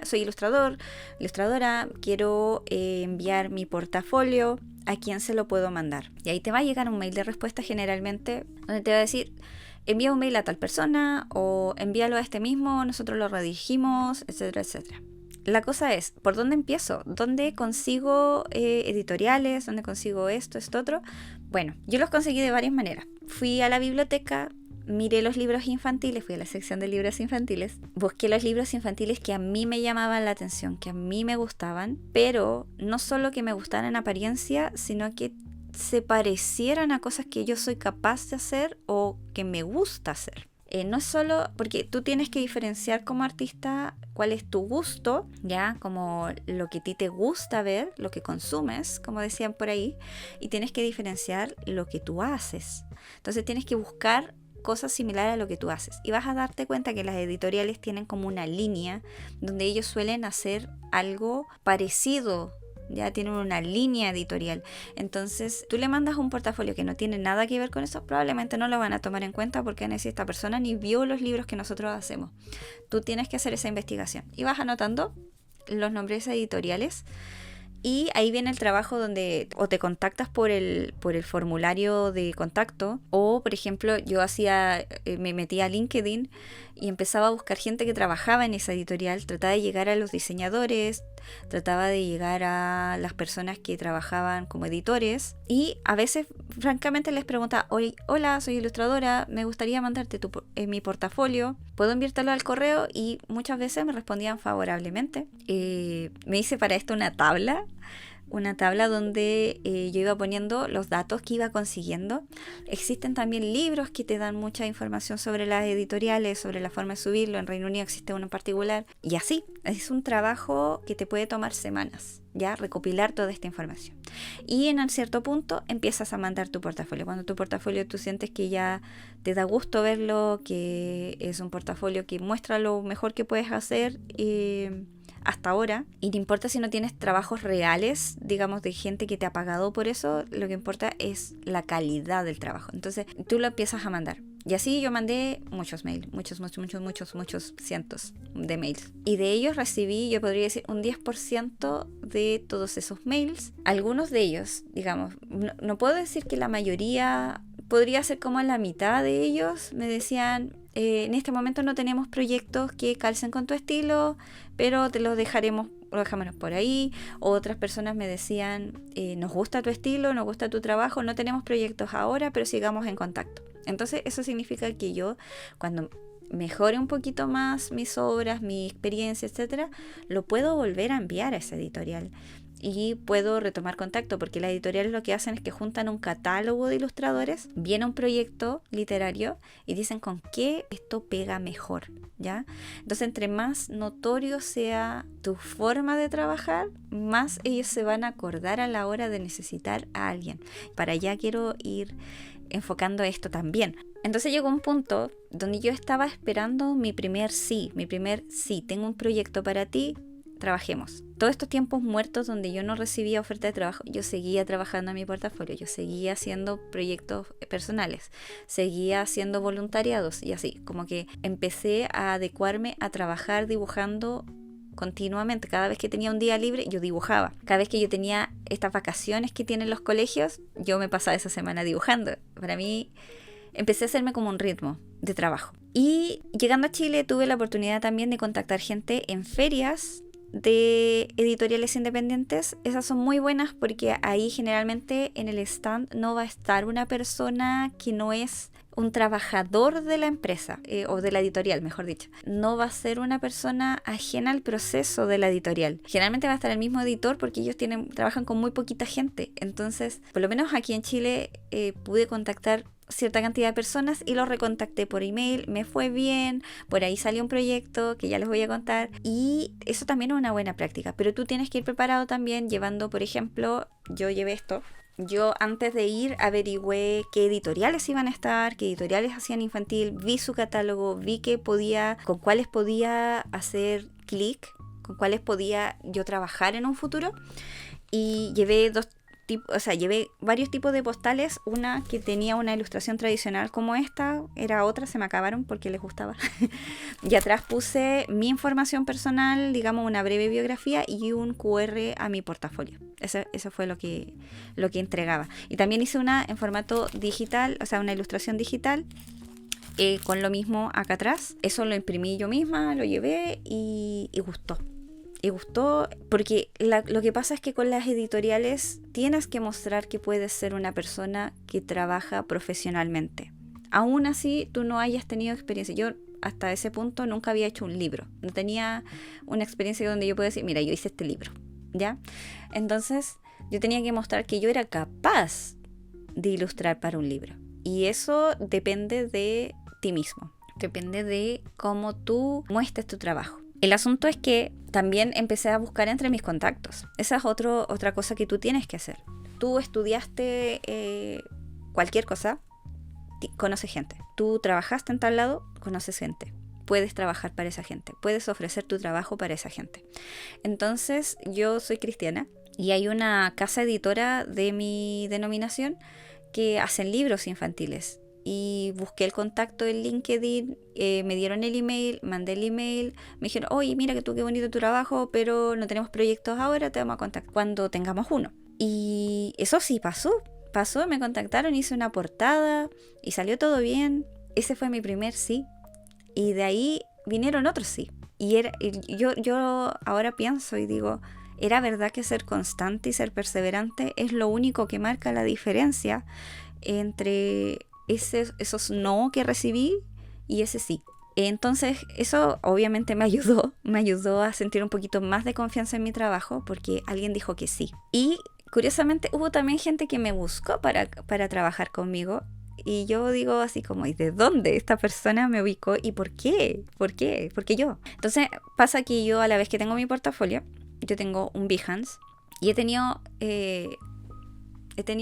soy ilustradora, quiero enviar mi portafolio, ¿a quién se lo puedo mandar? Y ahí te va a llegar un mail de respuesta generalmente, donde te va a decir, envía un mail a tal persona, o envíalo a este mismo, nosotros lo redirigimos, etcétera, etcétera. La cosa es, ¿por dónde empiezo? ¿Dónde consigo editoriales? ¿Dónde consigo esto otro? Bueno, yo los conseguí de varias maneras. Fui a la biblioteca, miré los libros infantiles, fui a la sección de libros infantiles, busqué los libros infantiles que a mí me llamaban la atención, que a mí me gustaban, pero no solo que me gustaran en apariencia, sino que se parecieran a cosas que yo soy capaz de hacer o que me gusta hacer. No es solo porque tú tienes que diferenciar como artista cuál es tu gusto, ya, como lo que a ti te gusta ver, lo que consumes, como decían por ahí, y tienes que diferenciar lo que tú haces. Entonces tienes que buscar cosas similares a lo que tú haces, y vas a darte cuenta que las editoriales tienen como una línea donde ellos suelen hacer algo parecido. Ya tienen una línea editorial. Entonces tú le mandas un portafolio que no tiene nada que ver con eso, probablemente no lo van a tomar en cuenta porque esta persona ni vio los libros que nosotros hacemos. Tú tienes que hacer esa investigación y vas anotando los nombres editoriales, y ahí viene el trabajo donde o te contactas por el formulario de contacto, o por ejemplo yo me metía a LinkedIn y empezaba a buscar gente que trabajaba en esa editorial, trataba de llegar a los diseñadores, trataba de llegar a las personas que trabajaban como editores, y a veces francamente les preguntaba, hola, soy ilustradora, me gustaría mandarte mi portafolio, ¿puedo enviártelo al correo? Y muchas veces me respondían favorablemente. Me hice para esto una tabla donde yo iba poniendo los datos que iba consiguiendo. Existen también libros que te dan mucha información sobre las editoriales, sobre la forma de subirlo. En Reino Unido existe uno en particular. Y así, es un trabajo que te puede tomar semanas, ya, recopilar toda esta información. Y en un cierto punto empiezas a mandar tu portafolio. Cuando tu portafolio tú sientes que ya te da gusto verlo, que es un portafolio que muestra lo mejor que puedes hacer, hasta ahora, y no importa si no tienes trabajos reales, digamos, de gente que te ha pagado por eso, lo que importa es la calidad del trabajo. Entonces tú lo empiezas a mandar. Y así yo mandé muchos mails, muchos cientos de mails. Y de ellos recibí, yo podría decir, un 10% de todos esos mails. Algunos de ellos, digamos, no puedo decir que la mayoría, podría ser como la mitad de ellos, me decían, en este momento no tenemos proyectos que calcen con tu estilo, pero te los dejamos por ahí. Otras personas me decían, nos gusta tu estilo, nos gusta tu trabajo, no tenemos proyectos ahora, pero sigamos en contacto. Entonces eso significa que yo, cuando mejore un poquito más mis obras, mi experiencia, etcétera, lo puedo volver a enviar a esa editorial y puedo retomar contacto, porque las editoriales lo que hacen es que juntan un catálogo de ilustradores, viene un proyecto literario y dicen con qué esto pega mejor, ¿ya? Entonces, entre más notorio sea tu forma de trabajar, más ellos se van a acordar a la hora de necesitar a alguien. Para allá quiero ir enfocando esto también. Entonces llegó un punto donde yo estaba esperando mi primer sí, tengo un proyecto para ti, trabajemos. Todos estos tiempos muertos donde yo no recibía oferta de trabajo, yo seguía trabajando en mi portafolio, yo seguía haciendo proyectos personales, seguía haciendo voluntariados y así, como que empecé a adecuarme a trabajar dibujando continuamente. Cada vez que tenía un día libre, yo dibujaba. Cada vez que yo tenía estas vacaciones que tienen los colegios, yo me pasaba esa semana dibujando. Para mí, empecé a hacerme como un ritmo de trabajo. Y llegando a Chile tuve la oportunidad también de contactar gente en ferias de editoriales independientes. Esas son muy buenas porque ahí generalmente en el stand no va a estar una persona que no es un trabajador de la empresa, o de la editorial, mejor dicho. No va a ser una persona ajena al proceso de la editorial. Generalmente va a estar el mismo editor porque ellos trabajan con muy poquita gente. Entonces, por lo menos aquí en Chile pude contactar cierta cantidad de personas y los recontacté por email, me fue bien, por ahí salió un proyecto que ya les voy a contar, y eso también es una buena práctica, pero tú tienes que ir preparado también llevando, por ejemplo, yo llevé esto. Yo antes de ir averigüé qué editoriales iban a estar, qué editoriales hacían infantil, vi su catálogo, vi con cuáles podía hacer clic, con cuáles podía yo trabajar en un futuro, y llevé llevé varios tipos de postales. Una que tenía una ilustración tradicional como esta, era otra, se me acabaron porque les gustaba. Y atrás puse mi información personal, digamos una breve biografía y un QR a mi portafolio. Eso fue lo que entregaba. Y también hice una en formato digital, o sea, una ilustración digital, con lo mismo acá atrás. Eso lo imprimí yo misma, lo llevé y gustó. Y gustó porque lo que pasa es que con las editoriales tienes que mostrar que puedes ser una persona que trabaja profesionalmente. Aún así, tú no hayas tenido experiencia. Yo hasta ese punto nunca había hecho un libro. No tenía una experiencia donde yo pueda decir, mira, yo hice este libro, ¿ya? Entonces, yo tenía que mostrar que yo era capaz de ilustrar para un libro. Y eso depende de ti mismo. Depende de cómo tú muestres tu trabajo. El asunto es que también empecé a buscar entre mis contactos. Esa es otra cosa que tú tienes que hacer. Tú estudiaste cualquier cosa, conoces gente. Tú trabajaste en tal lado, conoces gente. Puedes trabajar para esa gente. Puedes ofrecer tu trabajo para esa gente. Entonces, yo soy cristiana y hay una casa editora de mi denominación que hacen libros infantiles. Y busqué el contacto en LinkedIn, me dieron el email, mandé el email, me dijeron, oye, mira que tú qué bonito tu trabajo, pero no tenemos proyectos ahora, te vamos a contactar cuando tengamos uno. Y eso sí pasó, me contactaron, hice una portada y salió todo bien. Ese fue mi primer sí. Y de ahí vinieron otros sí. Y yo ahora pienso y digo, era verdad que ser constante y ser perseverante es lo único que marca la diferencia entre esos no que recibí y ese sí. Entonces eso obviamente me ayudó a sentir un poquito más de confianza en mi trabajo porque alguien dijo que sí. Y curiosamente hubo también gente que me buscó para trabajar conmigo. Y yo digo así como, ¿y de dónde esta persona me ubicó? ¿Y por qué? ¿Por qué? ¿Por qué yo? Entonces pasa que yo, a la vez que tengo mi portafolio, yo tengo un Behance y he tenido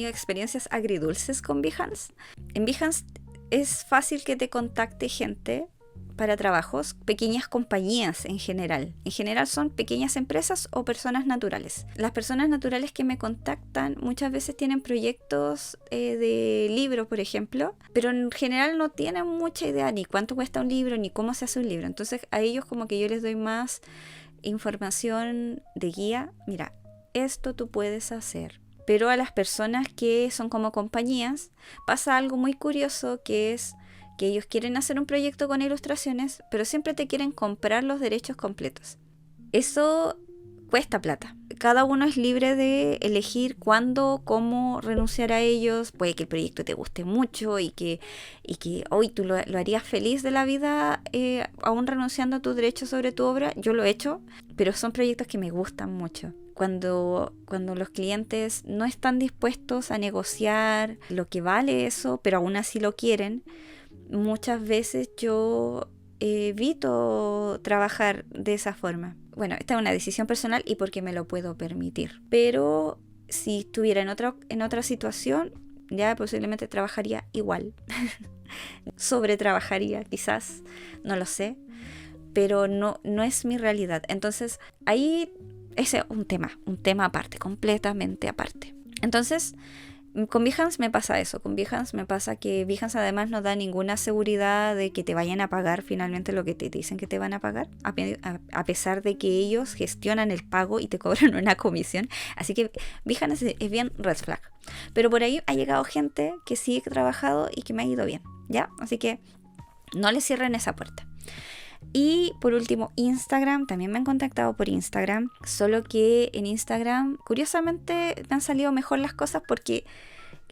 experiencias agridulces con Behance. En Behance es fácil que te contacte gente para trabajos, pequeñas compañías en general. En general son pequeñas empresas o personas naturales. Las personas naturales que me contactan muchas veces tienen proyectos de libro, por ejemplo, pero en general no tienen mucha idea ni cuánto cuesta un libro, ni cómo se hace un libro. Entonces a ellos como que yo les doy más información de guía. Mira, esto tú puedes hacer. Pero a las personas que son como compañías pasa algo muy curioso, que es que ellos quieren hacer un proyecto con ilustraciones, pero siempre te quieren comprar los derechos completos. Eso cuesta plata. Cada uno es libre de elegir cuándo, cómo renunciar a ellos. Puede que el proyecto te guste mucho y que hoy tú lo harías feliz de la vida, aún renunciando a tus derechos sobre tu obra. Yo lo he hecho, pero son proyectos que me gustan mucho. Cuando los clientes no están dispuestos a negociar lo que vale eso, pero aún así lo quieren, muchas veces yo evito trabajar de esa forma. Bueno, esta es una decisión personal y porque me lo puedo permitir. Pero si estuviera en otra situación, ya posiblemente trabajaría igual. Sobretrabajaría quizás, no lo sé, pero no es mi realidad. Entonces ahí ese es un tema aparte, completamente aparte. Entonces con Behance me pasa eso. Con Behance me pasa que Behance además no da ninguna seguridad de que te vayan a pagar finalmente lo que te dicen que te van a pagar, a pesar de que ellos gestionan el pago y te cobran una comisión. Así que Behance es bien red flag. Pero por ahí ha llegado gente que sí he trabajado y que me ha ido bien, ¿ya? Así que no le cierren esa puerta. Y por último, Instagram. También me han contactado por Instagram. Solo que en Instagram, curiosamente, me han salido mejor las cosas porque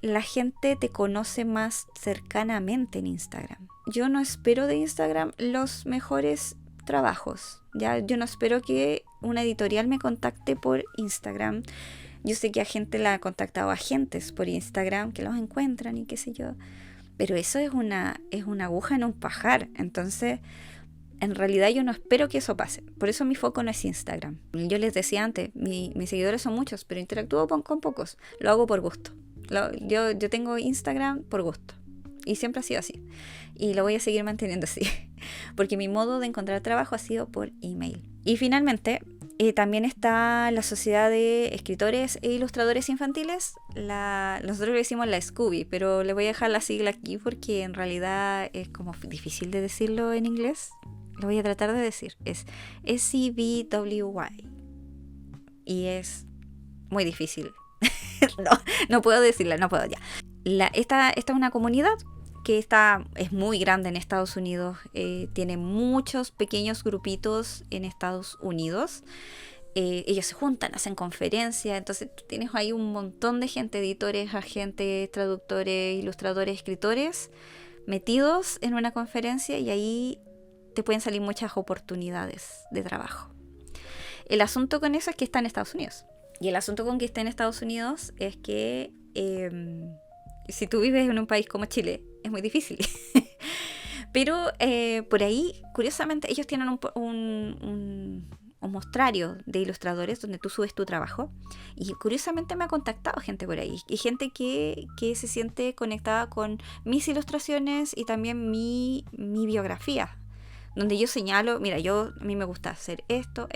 la gente te conoce más cercanamente en Instagram. Yo no espero de Instagram los mejores trabajos, ¿ya? Yo no espero que una editorial me contacte por Instagram. Yo sé que a gente la ha contactado agentes por Instagram, que los encuentran y qué sé yo. Pero eso es una aguja en un pajar. Entonces, en realidad yo no espero que eso pase. Por eso mi foco no es Instagram. Yo les decía antes, mis seguidores son muchos, pero interactúo con pocos. Lo hago por gusto. Yo tengo Instagram por gusto. Y siempre ha sido así. Y lo voy a seguir manteniendo así. Porque mi modo de encontrar trabajo ha sido por email. Y finalmente, también está la Sociedad de Escritores e Ilustradores Infantiles. Nosotros le decimos la Scooby, pero le voy a dejar la sigla aquí porque en realidad es como difícil de decirlo en inglés. Lo voy a tratar de decir. Es SCBWY. Y es muy difícil. no puedo decirla, no puedo ya. Esta es una comunidad que es muy grande en Estados Unidos. Tiene muchos pequeños grupitos en Estados Unidos. Ellos se juntan, hacen conferencias. Entonces tú tienes ahí un montón de gente, editores, agentes, traductores, ilustradores, escritores, metidos en una conferencia y ahí te pueden salir muchas oportunidades de trabajo. El asunto con eso es que está en Estados Unidos. Y el asunto con que esté en Estados Unidos es que si tú vives en un país como Chile, es muy difícil. Pero por ahí, curiosamente, ellos tienen un mostrario de ilustradores donde tú subes tu trabajo. Y curiosamente me ha contactado gente por ahí. Y gente que se siente conectada con mis ilustraciones y también mi biografía. Donde yo señalo, mira, a mí me gusta hacer esto,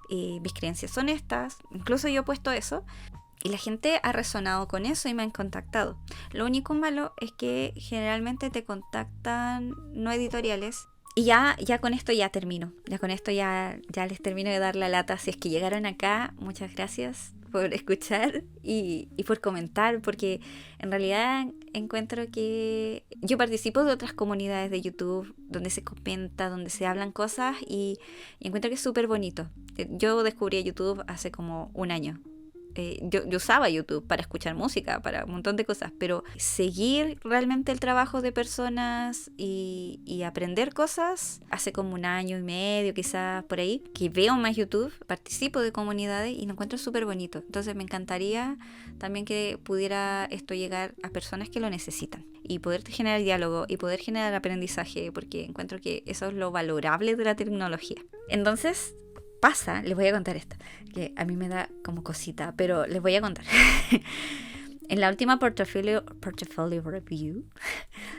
mis creencias son estas. Incluso yo he puesto eso. Y la gente ha resonado con eso y me han contactado. Lo único malo es que generalmente te contactan no editoriales. Y ya con esto ya termino. Ya con esto ya les termino de dar la lata. Si es que llegaron acá, muchas gracias por escuchar y por comentar. Porque en realidad encuentro que yo participo de otras comunidades de YouTube donde se comenta, donde se hablan cosas y encuentro que es súper bonito. Yo descubrí YouTube hace como un año. Yo usaba YouTube para escuchar música, para un montón de cosas, pero seguir realmente el trabajo de personas y aprender cosas hace como un año y medio, quizás por ahí, que veo más YouTube, participo de comunidades y lo encuentro súper bonito. Entonces me encantaría también que pudiera esto llegar a personas que lo necesitan y poder generar diálogo y poder generar aprendizaje, porque encuentro que eso es lo valorable de la tecnología. Entonces les voy a contar esto, que a mí me da como cosita, pero les voy a contar. En la última portfolio review,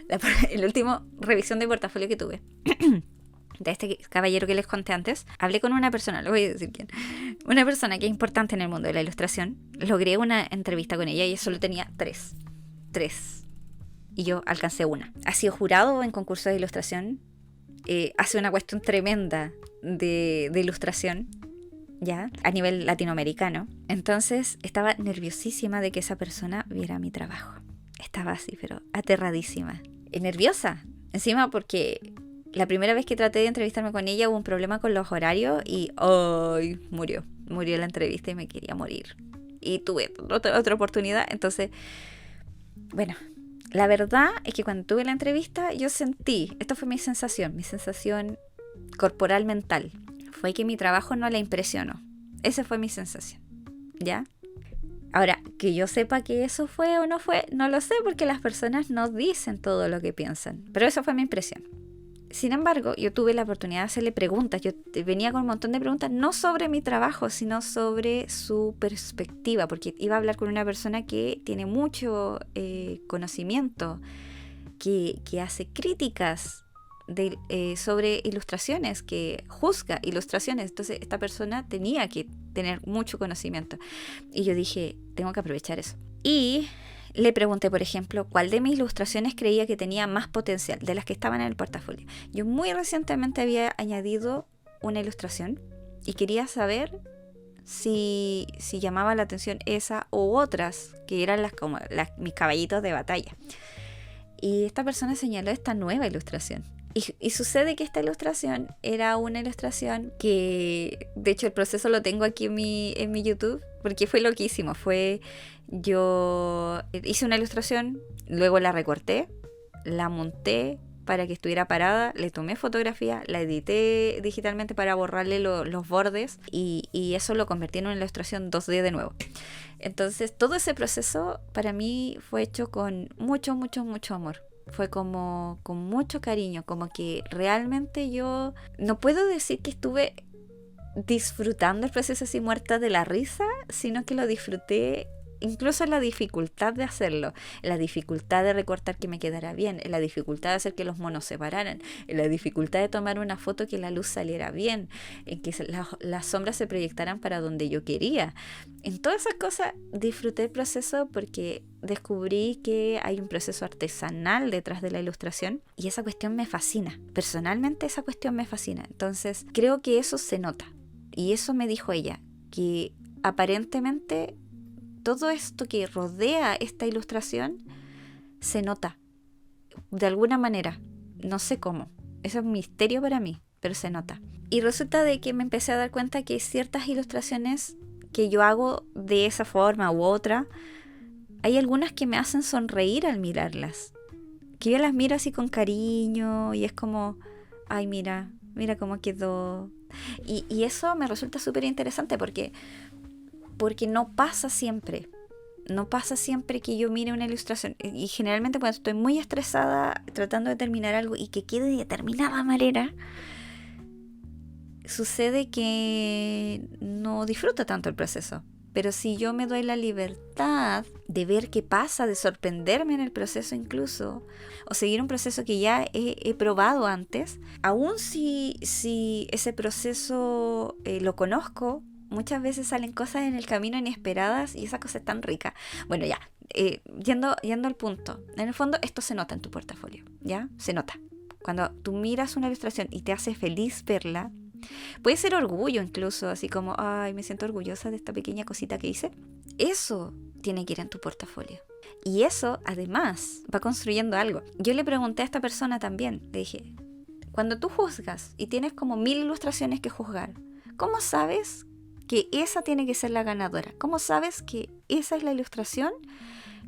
la última revisión de portafolio que tuve, de este caballero que les conté antes, hablé con una persona, les voy a decir quién, una persona que es importante en el mundo de la ilustración. Logré una entrevista con ella y solo tenía tres, y yo alcancé una. Ha sido jurado en concursos de ilustración. Hace una cuestión tremenda de ilustración, ya, a nivel latinoamericano. Entonces estaba nerviosísima de que esa persona viera mi trabajo. Estaba así, pero aterradísima. Nerviosa, encima porque la primera vez que traté de entrevistarme con ella hubo un problema con los horarios y murió la entrevista y me quería morir. Y tuve otra oportunidad, entonces, bueno, la verdad es que cuando tuve la entrevista yo sentí, esta fue mi sensación corporal mental, fue que mi trabajo no la impresionó. Esa fue mi sensación, ¿ya? Ahora, que yo sepa que eso fue o no fue, no lo sé porque las personas no dicen todo lo que piensan, pero esa fue mi impresión. Sin embargo, yo tuve la oportunidad de hacerle preguntas. Yo venía con un montón de preguntas, no sobre mi trabajo, sino sobre su perspectiva, porque iba a hablar con una persona que tiene mucho conocimiento, que hace críticas sobre ilustraciones, que juzga ilustraciones. Entonces esta persona tenía que tener mucho conocimiento. Y yo dije, tengo que aprovechar eso. Y le pregunté, por ejemplo, cuál de mis ilustraciones creía que tenía más potencial de las que estaban en el portafolio. Yo muy recientemente había añadido una ilustración y quería saber si llamaba la atención esa u otras, que eran mis caballitos de batalla. Y esta persona señaló esta nueva ilustración. Y sucede que esta ilustración era una ilustración que, de hecho, el proceso lo tengo aquí en mi YouTube, porque fue loquísimo. Yo hice una ilustración, luego la recorté, la monté para que estuviera parada, le tomé fotografía, la edité digitalmente para borrarle los bordes y eso lo convertí en una ilustración 2D de nuevo. Entonces, todo ese proceso para mí fue hecho con mucho, mucho, mucho amor. Fue como con mucho cariño, como que realmente yo no puedo decir que estuve disfrutando el proceso así muerta de la risa, sino que lo disfruté incluso en la dificultad de hacerlo, en la dificultad de recortar que me quedara bien, en la dificultad de hacer que los monos se pararan, en la dificultad de tomar una foto que la luz saliera bien, en que las sombras se proyectaran para donde yo quería. En todas esas cosas disfruté el proceso porque descubrí que hay un proceso artesanal detrás de la ilustración y esa cuestión me fascina. Personalmente esa cuestión me fascina. Entonces creo que eso se nota. Y eso me dijo ella, que aparentemente todo esto que rodea esta ilustración se nota de alguna manera, no sé cómo, eso es un misterio para mí, pero se nota. Y resulta de que me empecé a dar cuenta que ciertas ilustraciones que yo hago de esa forma u otra, hay algunas que me hacen sonreír al mirarlas, que yo las miro así con cariño y es como, ay, mira cómo quedó. Y eso me resulta súper interesante porque no pasa siempre. No pasa siempre que yo mire una ilustración. Y generalmente cuando estoy muy estresada tratando de terminar algo y que quede de determinada manera, sucede que no disfruto tanto el proceso. Pero si yo me doy la libertad de ver qué pasa, de sorprenderme en el proceso incluso, o seguir un proceso que ya he probado antes, aun si ese proceso lo conozco, muchas veces salen cosas en el camino inesperadas y esa cosa es tan rica. Bueno, ya, yendo al punto. En el fondo, esto se nota en tu portafolio, ¿ya? Se nota. Cuando tú miras una ilustración y te hace feliz verla, puede ser orgullo incluso, así como, ay, me siento orgullosa de esta pequeña cosita que hice. Eso tiene que ir en tu portafolio. Y eso, además, va construyendo algo. Yo le pregunté a esta persona también, le dije, cuando tú juzgas y tienes como 1000 ilustraciones que juzgar, ¿cómo sabes que esa tiene que ser la ganadora? ¿Cómo sabes que esa es la ilustración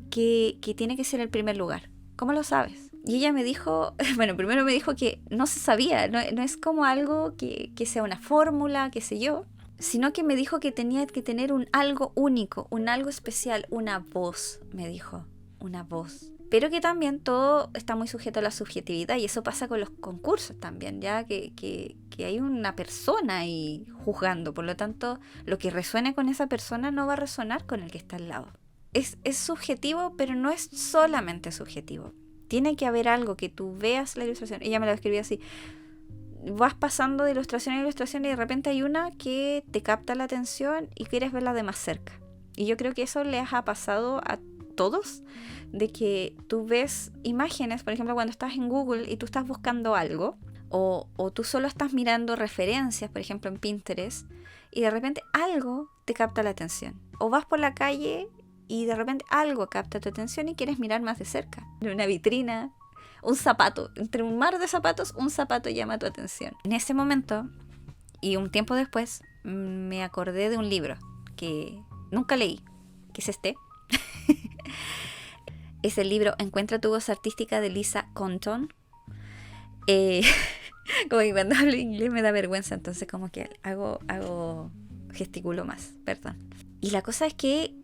que tiene que ser el primer lugar? ¿Cómo lo sabes? Y ella me dijo, bueno, primero me dijo que no se sabía, no es como algo que sea una fórmula, qué sé yo, sino que me dijo que tenía que tener un algo único, un algo especial, una voz, me dijo, una voz. Pero que también todo está muy sujeto a la subjetividad y eso pasa con los concursos también, ya que hay una persona ahí juzgando, por lo tanto, lo que resuene con esa persona no va a resonar con el que está al lado. Es subjetivo, pero no es solamente subjetivo. Tiene que haber algo que tú veas la ilustración. Ella me lo escribió así. Vas pasando de ilustración a ilustración y de repente hay una que te capta la atención y quieres verla de más cerca. Y yo creo que eso les ha pasado a todos, de que tú ves imágenes, por ejemplo, cuando estás en Google y tú estás buscando algo, o tú solo estás mirando referencias, por ejemplo, en Pinterest, y de repente algo te capta la atención. O vas por la calle y de repente algo capta tu atención y quieres mirar más de cerca. En una vitrina, un zapato, entre un mar de zapatos, un zapato llama tu atención. En ese momento, y un tiempo después, me acordé de un libro que nunca leí, que es este. Es el libro Encuentra tu voz artística de Lisa Compton. Como que cuando hablo inglés me da vergüenza, entonces como que gesticulo más, perdón. Y la cosa es que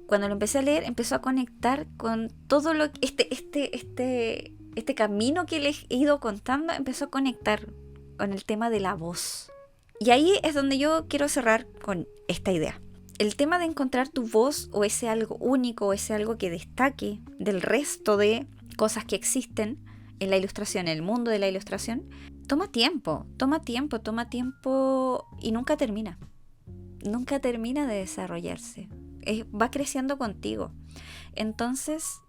cuando lo empecé a leer, empezó a conectar con todo lo que este camino que les he ido contando empezó a conectar con el tema de la voz. Y ahí es donde yo quiero cerrar con esta idea. El tema de encontrar tu voz o ese algo único o ese algo que destaque del resto de cosas que existen en la ilustración, en el mundo de la ilustración, toma tiempo y nunca termina. Nunca termina de desarrollarse. Va creciendo contigo. Entonces,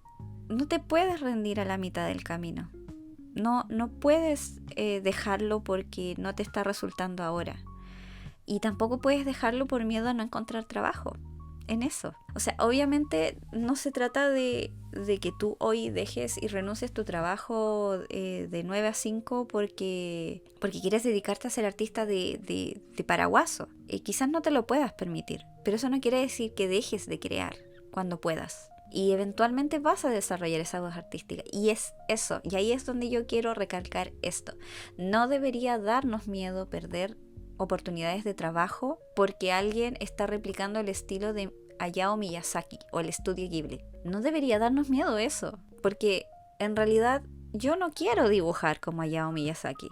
no te puedes rendir a la mitad del camino. No puedes dejarlo porque no te está resultando ahora. Y tampoco puedes dejarlo por miedo a no encontrar trabajo en eso. O sea, obviamente no se trata de que tú hoy dejes y renuncies tu trabajo de 9 a 5 porque quieres dedicarte a ser artista de paraguaso. Quizás no te lo puedas permitir, pero eso no quiere decir que dejes de crear cuando puedas. Y eventualmente vas a desarrollar esa voz artística. Y es eso. Y ahí es donde yo quiero recalcar esto. No debería darnos miedo perder oportunidades de trabajo porque alguien está replicando el estilo de Hayao Miyazaki o el estudio Ghibli. No debería darnos miedo eso, porque en realidad yo no quiero dibujar como Hayao Miyazaki.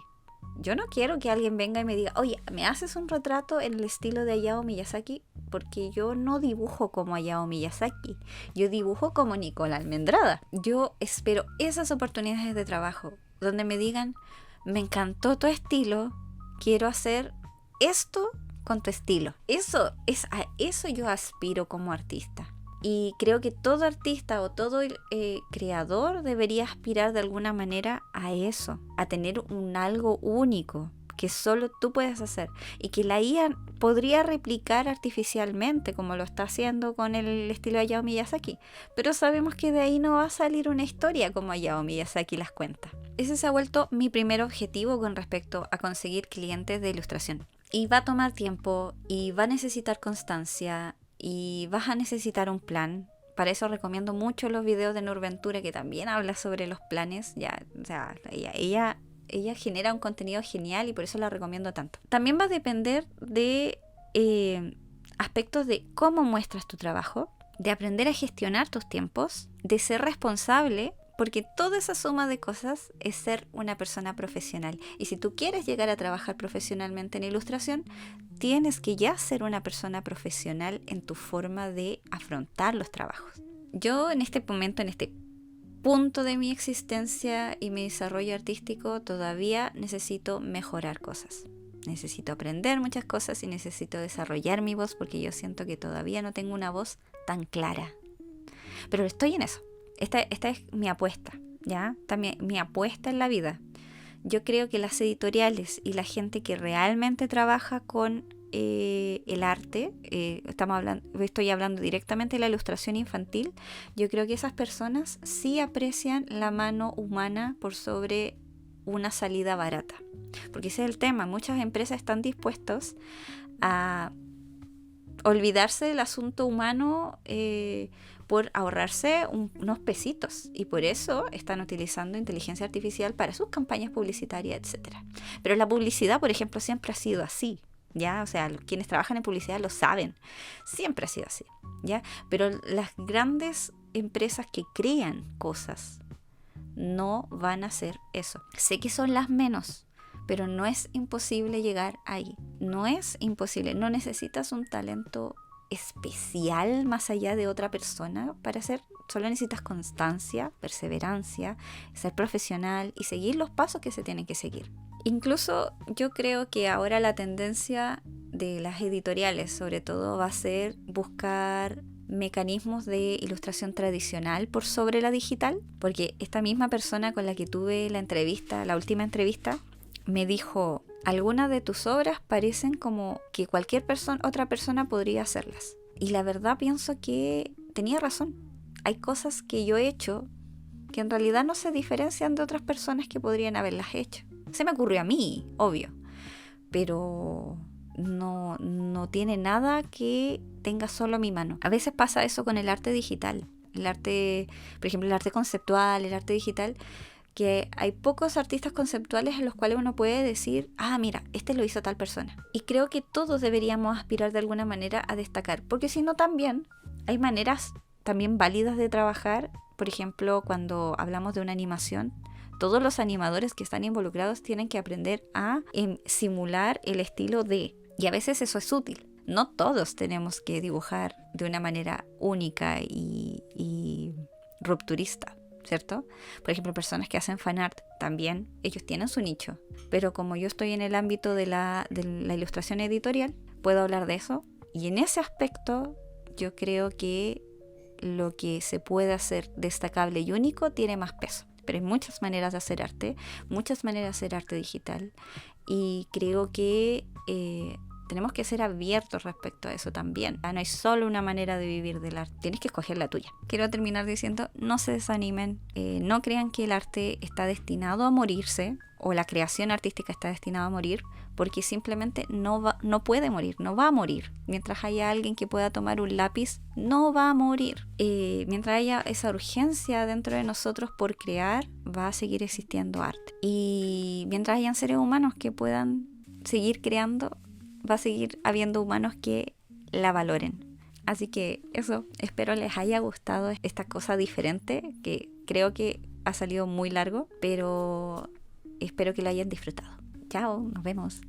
Yo no quiero que alguien venga y me diga, oye, ¿me haces un retrato en el estilo de Hayao Miyazaki? Porque yo no dibujo como Hayao Miyazaki. Yo dibujo como Nicole Almendrada. Yo espero esas oportunidades de trabajo donde me digan, me encantó tu estilo, quiero hacer esto con tu estilo. A eso yo aspiro como artista. Y creo que todo artista o todo creador debería aspirar de alguna manera a eso, a tener un algo único que solo tú puedes hacer y que la IA podría replicar artificialmente como lo está haciendo con el estilo de Hayao Miyazaki. Pero sabemos que de ahí no va a salir una historia como Hayao Miyazaki las cuenta. Ese se ha vuelto mi primer objetivo con respecto a conseguir clientes de ilustración. Y va a tomar tiempo y va a necesitar constancia y vas a necesitar un plan. Para eso recomiendo mucho los videos de Nurventura, que también habla sobre los planes. Ella genera un contenido genial y por eso la recomiendo tanto. También va a depender de aspectos de cómo muestras tu trabajo, de aprender a gestionar tus tiempos, de ser responsable, porque toda esa suma de cosas es ser una persona profesional. Y si tú quieres llegar a trabajar profesionalmente en ilustración, tienes que ya ser una persona profesional en tu forma de afrontar los trabajos. Yo en este momento, en este punto de mi existencia y mi desarrollo artístico, todavía necesito mejorar cosas. Necesito aprender muchas cosas y necesito desarrollar mi voz porque yo siento que todavía no tengo una voz tan clara. Pero estoy en eso. Esta es mi apuesta, ¿ya? También mi apuesta en la vida. Yo creo que las editoriales y la gente que realmente trabaja con el arte, estoy hablando directamente de la ilustración infantil, yo creo que esas personas sí aprecian la mano humana por sobre una salida barata. Porque ese es el tema, muchas empresas están dispuestos a olvidarse del asunto humano por ahorrarse unos pesitos, y por eso están utilizando inteligencia artificial para sus campañas publicitarias, etc. Pero la publicidad, por ejemplo, siempre ha sido así, ¿ya? O sea, quienes trabajan en publicidad lo saben, siempre ha sido así, ¿ya? Pero las grandes empresas que crean cosas no van a hacer eso. Sé que son las menos, pero no es imposible llegar ahí. No es imposible. No necesitas un talento especial más allá de otra persona para hacer. Solo necesitas constancia, perseverancia, ser profesional y seguir los pasos que se tienen que seguir. Incluso yo creo que ahora la tendencia de las editoriales, sobre todo, va a ser buscar mecanismos de ilustración tradicional por sobre la digital, porque esta misma persona con la que tuve la última entrevista, me dijo, algunas de tus obras parecen como que otra persona podría hacerlas. Y la verdad pienso que tenía razón. Hay cosas que yo he hecho que en realidad no se diferencian de otras personas que podrían haberlas hecho. Se me ocurrió a mí, obvio, pero no tiene nada que tenga solo mi mano. A veces pasa eso con el arte digital. El arte, por ejemplo, el arte conceptual, el arte digital, que hay pocos artistas conceptuales en los cuales uno puede decir, mira, este lo hizo tal persona. Y creo que todos deberíamos aspirar de alguna manera a destacar, porque si no también hay maneras también válidas de trabajar. Por ejemplo, cuando hablamos de una animación, todos los animadores que están involucrados tienen que aprender a simular el estilo de, y a veces eso es útil. No todos tenemos que dibujar de una manera única y rupturista, ¿cierto? Por ejemplo, personas que hacen fanart, también ellos tienen su nicho. Pero como yo estoy en el ámbito de la ilustración editorial, puedo hablar de eso. Y en ese aspecto, yo creo que lo que se puede hacer destacable y único tiene más peso. Pero hay muchas maneras de hacer arte, muchas maneras de hacer arte digital. Y creo que tenemos que ser abiertos respecto a eso también. No hay solo una manera de vivir del arte, tienes que escoger la tuya. Quiero terminar diciendo, no se desanimen, no crean que el arte está destinado a morirse o la creación artística está destinada a morir, porque simplemente no puede morir, no va a morir. Mientras haya alguien que pueda tomar un lápiz, no va a morir. Mientras haya esa urgencia dentro de nosotros por crear, va a seguir existiendo arte. Y mientras hayan seres humanos que puedan seguir creando, va a seguir habiendo humanos que la valoren. Así que eso, espero les haya gustado esta cosa diferente, que creo que ha salido muy largo, pero espero que lo hayan disfrutado. Chao, nos vemos.